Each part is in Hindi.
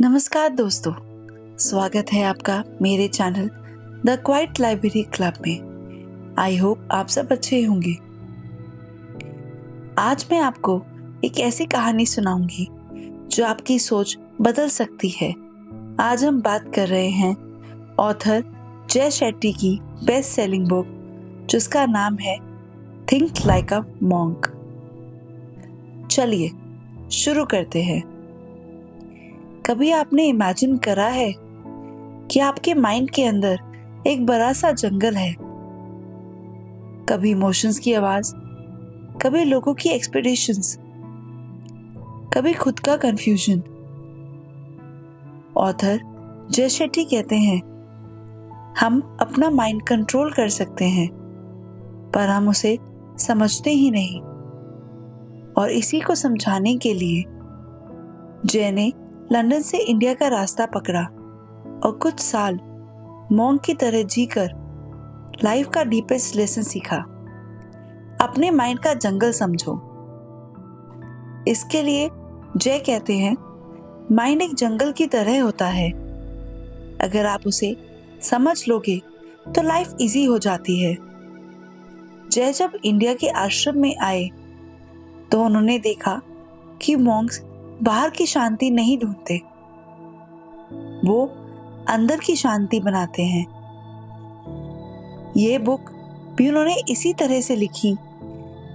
नमस्कार दोस्तों, स्वागत है आपका मेरे channel the quiet library club में। आई होप आप सब अच्छे होंगे। आज मैं आपको एक ऐसी कहानी सुनाऊंगी जो आपकी सोच बदल सकती है। आज हम बात कर रहे हैं ऑथर जय शेट्टी की बेस्ट सेलिंग बुक जिसका नाम है थिंक लाइक अ मॉन्क। चलिए शुरू करते हैं। कभी आपने इमेजिन करा है कि आपके माइंड के अंदर एक बड़ा सा जंगल है? कभी इमोशंस की आवाज, कभी लोगों की एक्सपेक्टेशंस, कभी खुद का कंफ्यूजन। ऑथर जय शेट्टी कहते हैं, हम अपना माइंड कंट्रोल कर सकते हैं पर हम उसे समझते ही नहीं। और इसी को समझाने के लिए जय ने लंदन से इंडिया का रास्ता पकड़ा और कुछ साल मॉन्क की तरह जीकर लाइफ का डीपेस्ट लेसन सीखा। अपने माइंड का जंगल समझो। इसके लिए जय कहते हैं, माइंड एक जंगल की तरह होता है। अगर आप उसे समझ लोगे तो लाइफ इजी हो जाती है। जय जब इंडिया के आश्रम में आए तो उन्होंने देखा कि मॉन्क्स बाहर की शांति नहीं ढूंढते, वो अंदर की शांति बनाते हैं। ये बुक भी उन्होंने इसी तरह से लिखी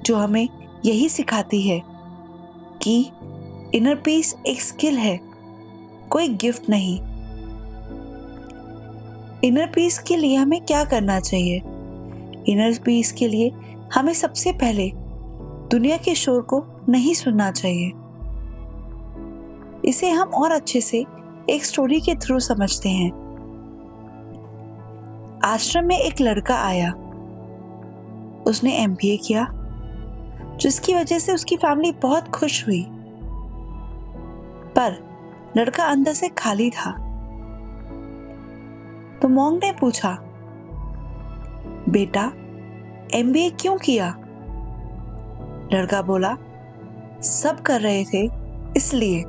जो हमें यही सिखाती है कि इनर पीस एक स्किल है, कोई गिफ्ट नहीं। इनर पीस के लिए हमें क्या करना चाहिए? इनर पीस के लिए हमें सबसे पहले दुनिया के शोर को नहीं सुनना चाहिए। इसे हम और अच्छे से एक स्टोरी के थ्रू समझते हैं। आश्रम में एक लड़का आया, उसने एमबीए किया जिसकी वजह से उसकी फैमिली बहुत खुश हुई, पर लड़का अंदर से खाली था। तो मॉन्क ने पूछा, बेटा एमबीए क्यों किया? लड़का बोला, सब कर रहे थे इसलिए।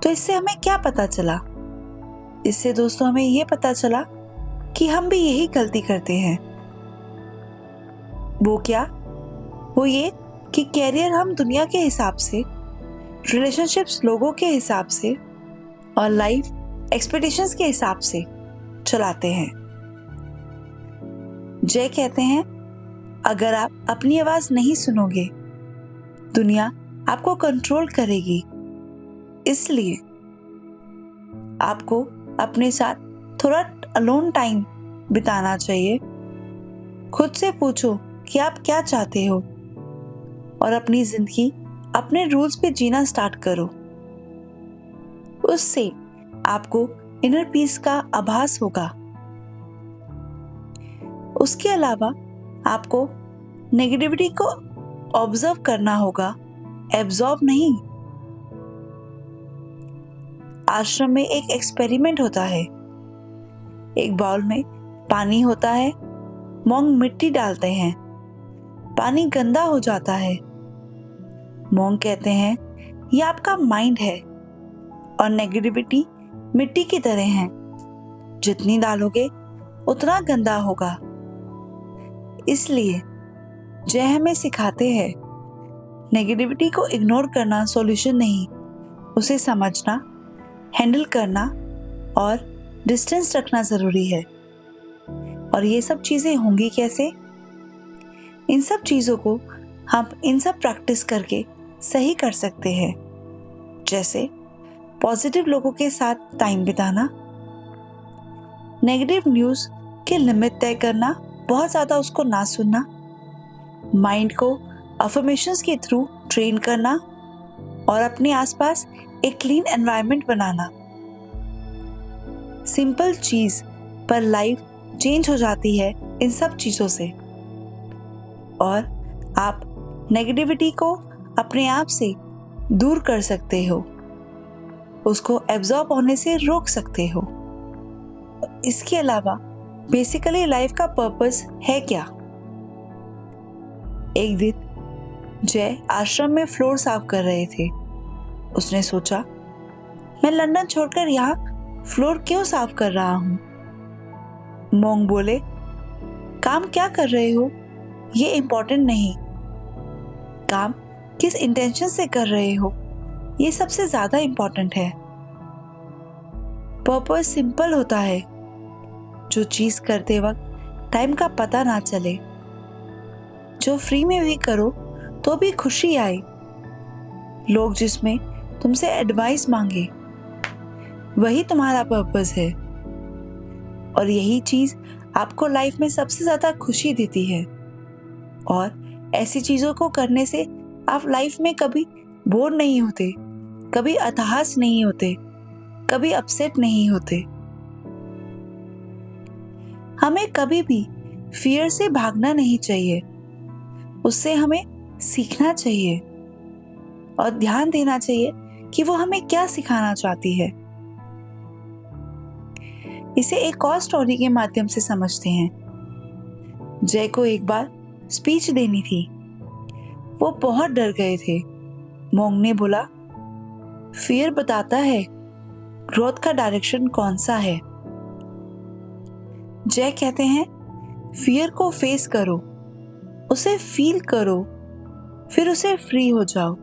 तो इससे हमें क्या पता चला? इससे दोस्तों हमें यह पता चला कि हम भी यही गलती करते हैं। वो क्या? वो ये कि कैरियर हम दुनिया के हिसाब से, रिलेशनशिप्स लोगों के हिसाब से और लाइफ एक्सपेक्टेशंस के हिसाब से चलाते हैं। जय कहते हैं, अगर आप अपनी आवाज नहीं सुनोगे, दुनिया आपको कंट्रोल करेगी। इसलिए आपको अपने साथ थोड़ा अलोन टाइम बिताना चाहिए। खुद से पूछो कि आप क्या चाहते हो और अपनी जिंदगी अपने रूल्स पे जीना स्टार्ट करो। उससे आपको इनर पीस का आभास होगा। उसके अलावा आपको नेगेटिविटी को ऑब्जर्व करना होगा, एब्जॉर्ब नहीं। आश्रम में एक एक्सपेरिमेंट होता है। एक बाउल में पानी होता है, मॉन्क मिट्टी डालते हैं, पानी गंदा हो जाता है। मॉन्क कहते हैं, यह आपका माइंड है और नेगेटिविटी मिट्टी की तरह है, जितनी डालोगे उतना गंदा होगा। इसलिए जय हमें सिखाते हैं, नेगेटिविटी को इग्नोर करना सॉल्यूशन नहीं, उसे समझना, हैंडल करना और डिस्टेंस रखना जरूरी है। और ये सब चीजें होंगी कैसे? इन सब चीजों को हम इन सब प्रैक्टिस करके सही कर सकते हैं। जैसे पॉजिटिव लोगों के साथ टाइम बिताना, नेगेटिव न्यूज के लिमिट तय करना, बहुत ज्यादा उसको ना सुनना, माइंड को अफर्मेशंस के थ्रू ट्रेन करना और अपने आसपास एक क्लीन एनवायरनमेंट बनाना। सिंपल चीज पर लाइफ चेंज हो जाती है इन सब चीजों से। और आप नेगेटिविटी को अपने आप से दूर कर सकते हो, उसको एब्जॉर्ब होने से रोक सकते हो। इसके अलावा बेसिकली लाइफ का पर्पस है क्या? एक दिन जय आश्रम में फ्लोर साफ कर रहे थे। उसने सोचा, मैं लंदन छोड़कर यहाँ फ्लोर क्यों साफ कर रहा हूँ? मोंग बोले, काम क्या कर रहे हो ये इम्पोर्टेंट नहीं, काम किस इंटेंशन से कर रहे हो ये सबसे ज्यादा इम्पोर्टेंट है। पर्पस सिंपल होता है, जो चीज करते वक्त टाइम का पता ना चले, जो फ्री में भी करो तो भी खुशी आए, लोग जिसमें तुमसे एडवाइस मांगे, वही तुम्हारा पर्पस है। और यही चीज आपको लाइफ में सबसे ज्यादा खुशी देती है। और ऐसी चीजों को करने से आप लाइफ में कभी बोर नहीं होते, कभी हताश नहीं होते, कभी अपसेट नहीं होते। हमें कभी भी फियर से भागना नहीं चाहिए, उससे हमें सीखना चाहिए और ध्यान देना चाहिए कि वो हमें क्या सिखाना चाहती है। इसे एक और स्टोरी के माध्यम से समझते हैं। जय को एक बार स्पीच देनी थी, वो बहुत डर गए थे। मोंग ने बोला, फियर बताता है ग्रोथ का डायरेक्शन कौन सा है। जय कहते हैं, फियर को फेस करो, उसे फील करो, फिर उसे फ्री हो जाओ।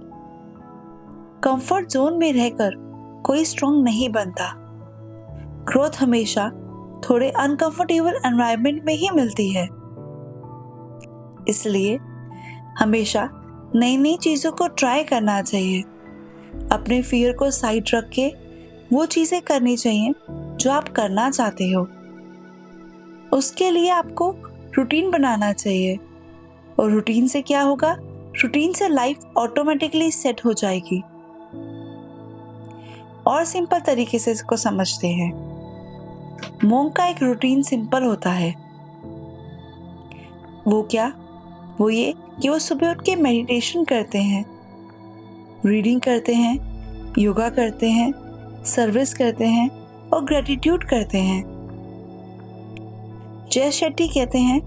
कंफर्ट जोन में रहकर कोई स्ट्रांग नहीं बनता। ग्रोथ हमेशा थोड़े अनकंफर्टेबल एनवायरनमेंट में ही मिलती है। इसलिए हमेशा नई नई चीजों को ट्राई करना चाहिए। अपने फियर को साइड रख के वो चीजें करनी चाहिए जो आप करना चाहते हो। उसके लिए आपको रूटीन बनाना चाहिए, और रूटीन से क्या होगा, रूटीन से लाइफ ऑटोमेटिकली सेट हो जाएगी। और सिंपल तरीके से इसको समझते हैं। मोंग का एक रूटीन सिंपल होता है। वो क्या? वो ये कि वो सुबह उठ के मेडिटेशन करते हैं, रीडिंग करते हैं, योगा करते हैं, सर्विस करते हैं और ग्रेटिट्यूड करते हैं। जय शेट्टी कहते हैं,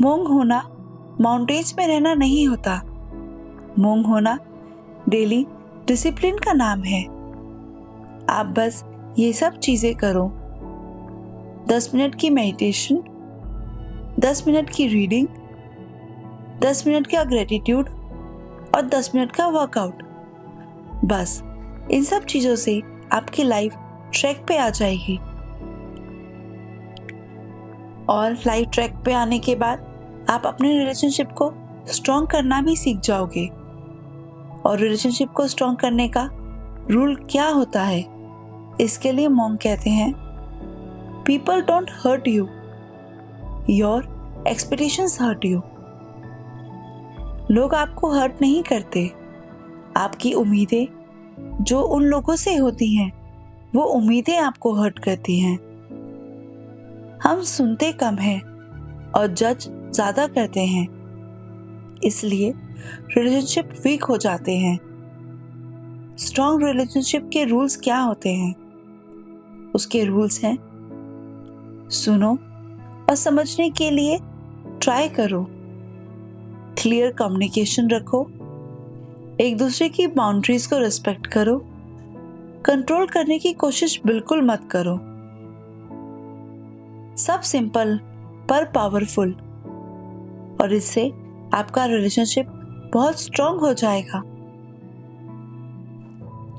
मोंग होना माउंटेन्स में रहना नहीं होता, मोंग होना डेली डिसिप्लिन का नाम है। आप बस ये सब चीजें करो, 10 मिनट की मेडिटेशन, 10 मिनट की रीडिंग, 10 मिनट का ग्रेटिट्यूड और 10 मिनट का वर्कआउट। बस इन सब चीजों से आपकी लाइफ ट्रैक पे आ जाएगी। और लाइफ ट्रैक पे आने के बाद आप अपने रिलेशनशिप को स्ट्रॉन्ग करना भी सीख जाओगे। और रिलेशनशिप को स्ट्रॉन्ग करने का रूल क्या होता है, इसके लिए मोंग कहते हैं, people don't hurt you, your expectations hurt you. लोग आपको हर्ट नहीं करते, आपकी उम्मीदें जो उन लोगों से होती हैं वो उम्मीदें आपको हर्ट करती हैं। हम सुनते कम हैं और जज ज्यादा करते हैं, इसलिए रिलेशनशिप वीक हो जाते हैं। स्ट्रॉन्ग रिलेशनशिप के रूल्स क्या होते हैं? उसके रूल्स हैं, सुनो और समझने के लिए ट्राई करो, क्लियर कम्युनिकेशन रखो, एक दूसरे की बाउंड्रीज को रिस्पेक्ट करो, कंट्रोल करने की कोशिश बिल्कुल मत करो। सब सिंपल पर पावरफुल, और इससे आपका रिलेशनशिप बहुत स्ट्रॉन्ग हो जाएगा।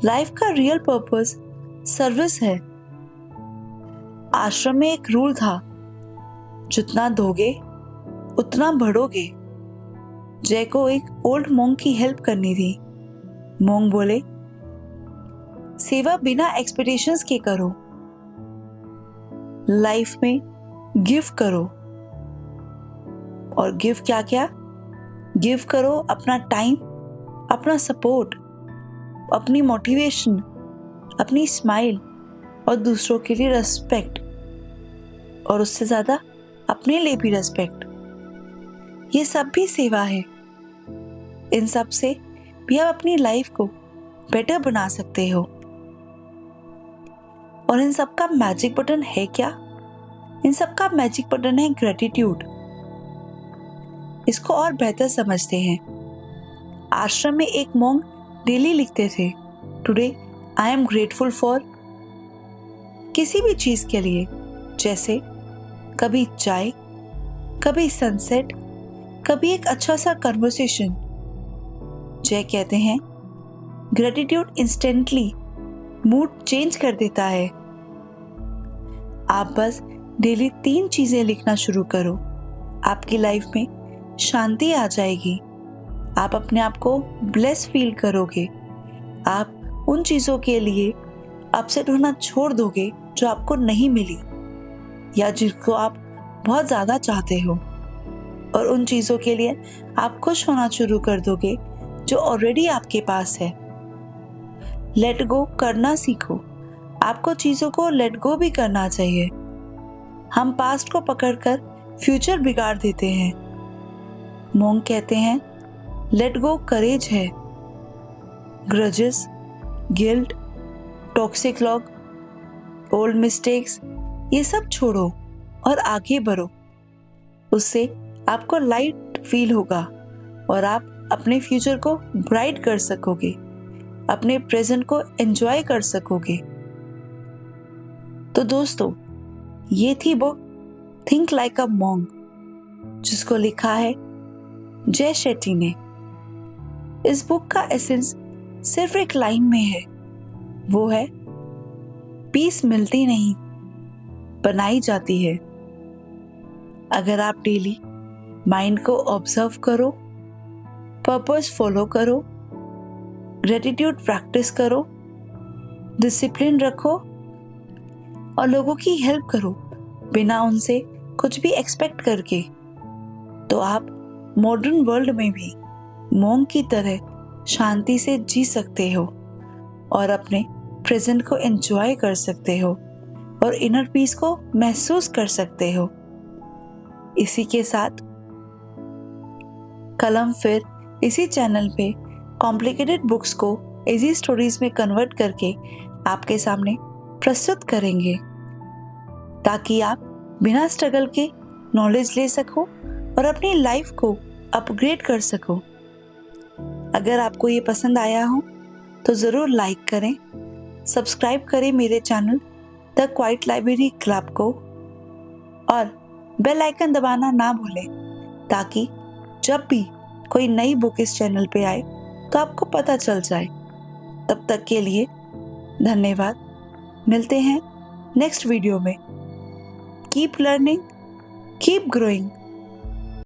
लाइफ का रियल पर्पस सर्विस है। आश्रम में एक रूल था, जितना दोगे उतना बढ़ोगे। जय को एक ओल्ड मोंग की हेल्प करनी थी। मोंग बोले, सेवा बिना एक्सपेक्टेशंस के करो, लाइफ में गिव करो। और गिव क्या क्या? गिव करो अपना टाइम, अपना सपोर्ट, अपनी मोटिवेशन, अपनी स्माइल और दूसरों के लिए रेस्पेक्ट, और उससे ज्यादा अपने लिए भी रेस्पेक्ट। ये सब भी सेवा है। इन सब से भी आप अपनी लाइफ को बेटर बना सकते हो। और इन सब का मैजिक बटन है क्या? इन सब का मैजिक बटन है ग्रेटिट्यूड। इसको और बेहतर समझते हैं। आश्रम में एक मोंग डेली लिखते थे, today I am grateful for किसी भी चीज के लिए, जैसे कभी चाय, कभी सनसेट, कभी एक अच्छा सा कन्वर्सेशन। जय कहते हैं ग्रेटिट्यूड इंस्टेंटली मूड चेंज कर देता है। आप बस डेली 3 चीजें लिखना शुरू करो, आपकी लाइफ में शांति आ जाएगी। आप अपने आप को ब्लेस फील करोगे। आप उन चीजों के लिए अपसेट होना छोड़ दोगे जो आपको नहीं मिली या जिनको आप बहुत ज्यादा चाहते हो, और उन चीजों के लिए आप खुश होना शुरू कर दोगे जो ऑलरेडी आपके पास है। लेट गो करना सीखो। आपको चीजों को लेट गो भी करना चाहिए। हम पास्ट को पकड़कर फ्यूचर बिगाड़ देते हैं। मोंग कहते हैं लेट गो करेज है। Grudges, guilt, toxic log, old mistakes, ये सब छोड़ो और आगे बढ़ो। उससे आपको लाइट फील होगा और आप अपने फ्यूचर को ब्राइट कर सकोगे, अपने प्रेजेंट को एंजॉय कर सकोगे। तो दोस्तों, ये थी book think like a monk, जिसको लिखा है जय शेट्टी ने। इस बुक का एसेंस सिर्फ एक लाइन में है, वो है पीस मिलती नहीं, बनाई जाती है। अगर आप डेली माइंड को ऑब्जर्व करो, पर्पस फॉलो करो, ग्रेटिट्यूड प्रैक्टिस करो, डिसिप्लिन रखो और लोगों की हेल्प करो बिना उनसे कुछ भी एक्सपेक्ट करके, तो आप मॉडर्न वर्ल्ड में भी मोंग की तरह शांति से जी सकते हो और अपने प्रेजेंट को एंजॉय कर सकते हो और इनर पीस को महसूस कर सकते हो। इसी के साथ कलम फिर इसी चैनल पे कॉम्प्लिकेटेड बुक्स को इजी स्टोरीज में कन्वर्ट करके आपके सामने प्रस्तुत करेंगे, ताकि आप बिना स्ट्रगल के नॉलेज ले सको और अपनी लाइफ को अपग्रेड कर सको। अगर आपको ये पसंद आया हो तो ज़रूर लाइक करें, सब्सक्राइब करें मेरे channel the quiet library club को और बेल आइकन दबाना ना भूलें, ताकि जब भी कोई नई बुक इस चैनल पे आए तो आपको पता चल जाए। तब तक के लिए धन्यवाद। मिलते हैं नेक्स्ट वीडियो में। Keep learning, keep growing.